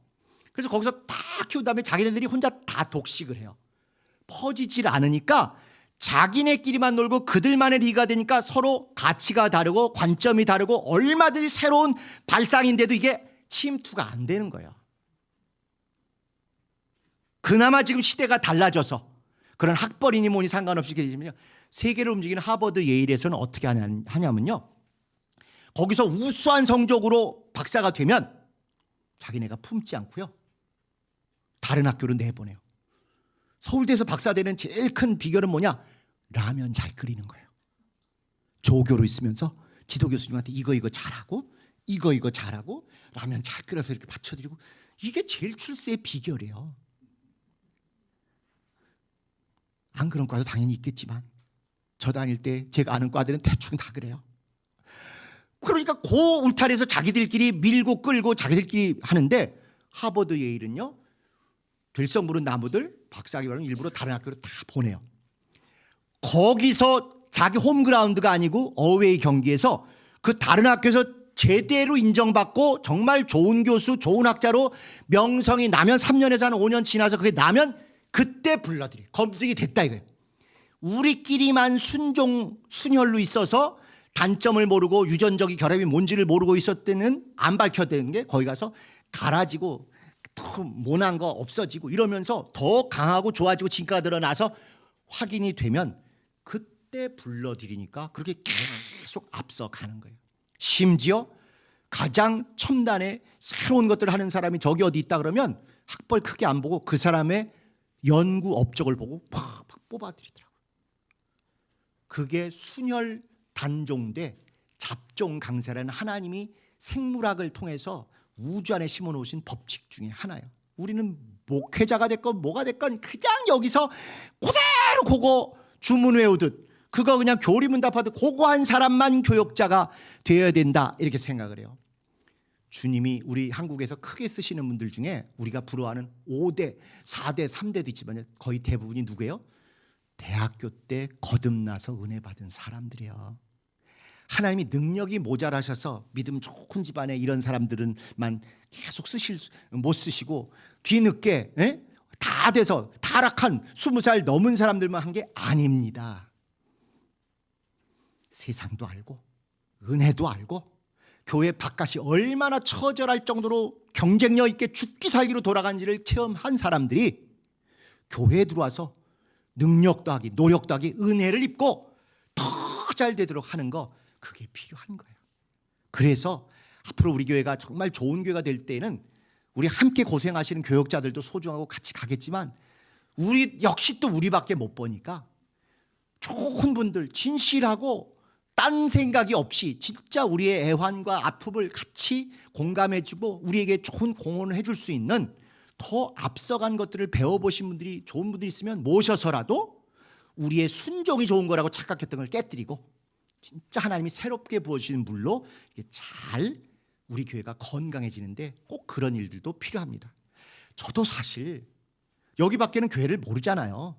그래서 거기서 다 키운 다음에 자기네들이 혼자 다 독식을 해요. 퍼지질 않으니까 자기네끼리만 놀고 그들만의 리가 되니까 서로 가치가 다르고 관점이 다르고 얼마든지 새로운 발상인데도 이게 침투가 안 되는 거예요. 그나마 지금 시대가 달라져서 그런 학벌이니 뭐니 상관없이 계시면요, 세계를 움직이는 하버드, 예일에서는 어떻게 하냐면요, 거기서 우수한 성적으로 박사가 되면 자기네가 품지 않고요, 다른 학교로 내보내요. 서울대에서 박사 되는 제일 큰 비결은 뭐냐? 라면 잘 끓이는 거예요. 조교로 있으면서 지도 교수님한테 이거 잘하고 이거 잘하고 라면 잘 끓여서 이렇게 받쳐드리고, 이게 제일 출세의 비결이에요. 안 그런 과도 당연히 있겠지만 저 다닐 때 제가 아는 과들은 대충 다 그래요. 그러니까 그 울타리에서 자기들끼리 밀고 끌고 자기들끼리 하는데, 하버드, 예일은요, 될성 부른 나무들 박사학위 받으면 일부러 다른 학교로 다 보내요. 거기서 자기 홈그라운드가 아니고 어웨이 경기에서 그 다른 학교에서 제대로 인정받고 정말 좋은 교수, 좋은 학자로 명성이 나면 3년에서 한 5년 지나서 그게 나면 그때 불러들여요. 검증이 됐다 이거예요. 우리끼리만 순혈로 있어서 단점을 모르고 유전적인 결합이 뭔지를 모르고 있었을 때는 안 밝혀대는 게, 거기 가서 갈아지고 더 모난 거 없어지고 이러면서 더 강하고 좋아지고 진가가 드러나서 확인이 되면 그때 불러들이니까 그렇게 계속 앞서가는 거예요. 심지어 가장 첨단의 새로운 것들을 하는 사람이 저기 어디 있다 그러면 학벌 크게 안 보고 그 사람의 연구 업적을 보고 팍 뽑아들이더라고요. 그게 순혈 단종대 잡종 강세라는 하나님이 생물학을 통해서 우주 안에 심어놓으신 법칙 중에 하나예요. 우리는 목회자가 됐건 뭐가 됐건 그냥 여기서 그대로 그거 주문 외우듯, 그거 그냥 교리문답하듯 그거 한 사람만 교역자가 되어야 된다 이렇게 생각을 해요. 주님이 우리 한국에서 크게 쓰시는 분들 중에 우리가 부러워하는 5대, 4대, 3대도 있지만 거의 대부분이 누구예요? 대학교 때 거듭나서 은혜 받은 사람들이에요. 하나님이 능력이 모자라셔서 믿음 좋은 집안에 이런 사람들은만 계속 못 쓰시고 뒤늦게 다 돼서 타락한 20살 넘은 사람들만 한 게 아닙니다. 세상도 알고 은혜도 알고 교회 바깥이 얼마나 처절할 정도로 경쟁력 있게 죽기 살기로 돌아간지를 체험한 사람들이 교회에 들어와서 능력도 하기, 노력도 하기, 은혜를 입고 더 잘 되도록 하는 거, 그게 필요한 거예요. 그래서 앞으로 우리 교회가 정말 좋은 교회가 될 때는 우리 함께 고생하시는 교역자들도 소중하고 같이 가겠지만 우리 역시 또 우리밖에 못 보니까 좋은 분들, 진실하고 딴 생각이 없이 진짜 우리의 애환과 아픔을 같이 공감해주고 우리에게 좋은 공헌을 해줄 수 있는 더 앞서간 것들을 배워보신 분들이, 좋은 분들이 있으면 모셔서라도 우리의 순종이 좋은 거라고 착각했던 걸 깨뜨리고 진짜 하나님이 새롭게 부어주시는 물로 잘 우리 교회가 건강해지는데 꼭 그런 일들도 필요합니다. 저도 사실 여기 밖에는 교회를 모르잖아요.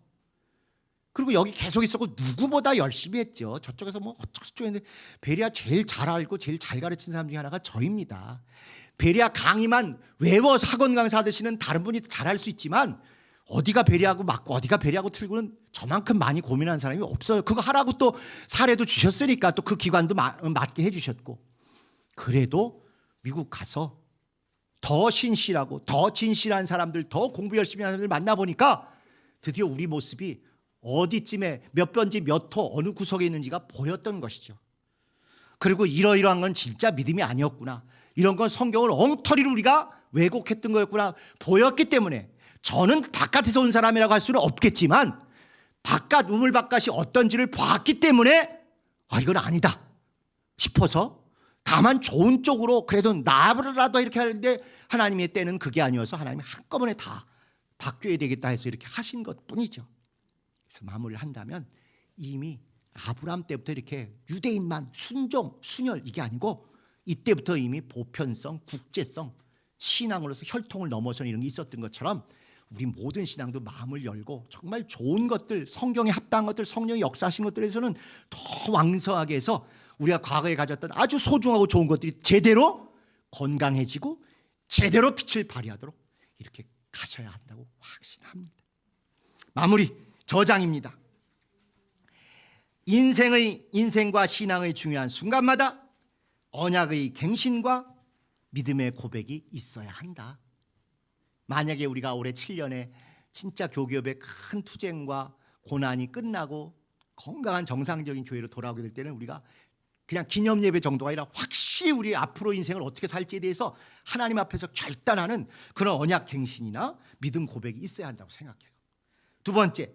그리고 여기 계속 있었고 누구보다 열심히 했죠. 저쪽에서 뭐 어쩌고저쩌고 했는데 베리아 제일 잘 알고 제일 잘 가르친 사람 중에 하나가 저입니다. 베리아 강의만 외워서 학원 강사 하시는 다른 분이 잘할 수 있지만 어디가 베리아고 맞고 어디가 베리아고 틀고는 저만큼 많이 고민하는 사람이 없어요. 그거 하라고 또 사례도 주셨으니까 또 그 기관도 맞게 해주셨고, 그래도 미국 가서 더 신실하고 더 진실한 사람들, 더 공부 열심히 하는 사람들 만나보니까 드디어 우리 모습이 어디쯤에 몇 번지 몇 호 어느 구석에 있는지가 보였던 것이죠. 그리고 이러이러한 건 진짜 믿음이 아니었구나, 이런 건 성경을 엉터리로 우리가 왜곡했던 거였구나 보였기 때문에, 저는 바깥에서 온 사람이라고 할 수는 없겠지만 바깥 우물 바깥이 어떤지를 봤기 때문에 이건 아니다 싶어서, 다만 좋은 쪽으로 그래도 나라도 이렇게 하는데 하나님의 때는 그게 아니어서 하나님이 한꺼번에 다 바뀌어야 되겠다 해서 이렇게 하신 것뿐이죠. 그래서 마무리를 한다면 이미 아브라함 때부터 이렇게 유대인만 순종, 순혈 이게 아니고 이때부터 이미 보편성, 국제성, 신앙으로서 혈통을 넘어서는 이런 게 있었던 것처럼 우리 모든 신앙도 마음을 열고 정말 좋은 것들, 성경에 합당한 것들, 성령이 역사하신 것들에서는 더 왕성하게 해서 우리가 과거에 가졌던 아주 소중하고 좋은 것들이 제대로 건강해지고 제대로 빛을 발휘하도록 이렇게 가셔야 한다고 확신합니다. 마무리 저장입니다. 인생과 신앙의 중요한 순간마다 언약의 갱신과 믿음의 고백이 있어야 한다. 만약에 우리가 올해 7년에 진짜 교기업의 큰 투쟁과 고난이 끝나고 건강한 정상적인 교회로 돌아오게 될 때는 우리가 그냥 기념 예배 정도가 아니라 확실히 우리 앞으로 인생을 어떻게 살지에 대해서 하나님 앞에서 결단하는 그런 언약 갱신이나 믿음 고백이 있어야 한다고 생각해요. 두 번째,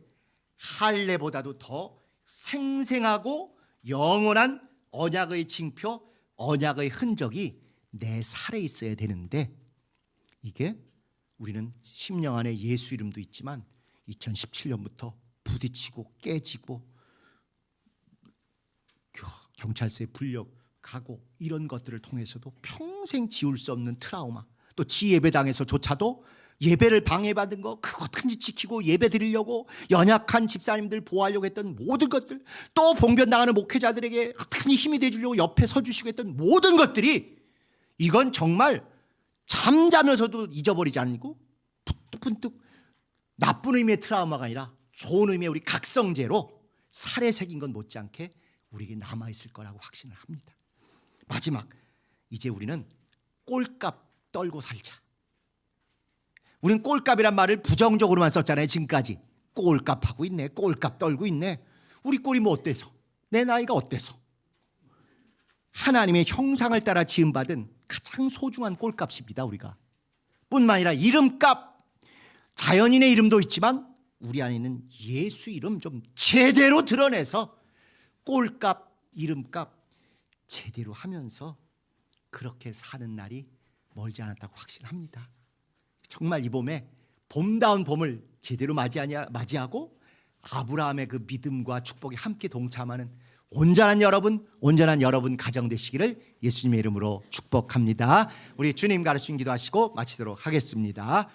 할례보다도 더 생생하고 영원한 언약의 징표, 언약의 흔적이 내 살에 있어야 되는데, 이게 우리는 심령 안에 예수 이름도 있지만 2017년부터 부딪히고 깨지고 경찰서에 불려가고 이런 것들을 통해서도 평생 지울 수 없는 트라우마, 또 지예배당에서조차도 예배를 방해받은 거 그것든지 지키고 예배 드리려고 연약한 집사님들 보호하려고 했던 모든 것들, 또 봉변당하는 목회자들에게 흔히 힘이 돼주려고 옆에 서주시고 했던 모든 것들이, 이건 정말 잠자면서도 잊어버리지 않고 문득 나쁜 의미의 트라우마가 아니라 좋은 의미의 우리 각성제로 살에 새긴 건 못지않게 우리에게 남아있을 거라고 확신을 합니다. 마지막, 이제 우리는 꼴값 떨고 살자. 우리는 꼴값이란 말을 부정적으로만 썼잖아요. 지금까지 꼴값하고 있네, 꼴값 떨고 있네. 우리 꼴이 뭐 어때서, 내 나이가 어때서. 하나님의 형상을 따라 지음받은 가장 소중한 꼴값입니다. 우리가 뿐만 아니라 이름값, 자연인의 이름도 있지만 우리 안에 있는 예수 이름 좀 제대로 드러내서 꼴값, 이름값 제대로 하면서 그렇게 사는 날이 멀지 않았다고 확신합니다. 정말 이 봄에 봄다운 봄을 제대로 맞이하고 아브라함의 그 믿음과 축복에 함께 동참하는 온전한 여러분 가정 되시기를 예수님의 이름으로 축복합니다. 우리 주님 가르치신 기도하시고 마치도록 하겠습니다.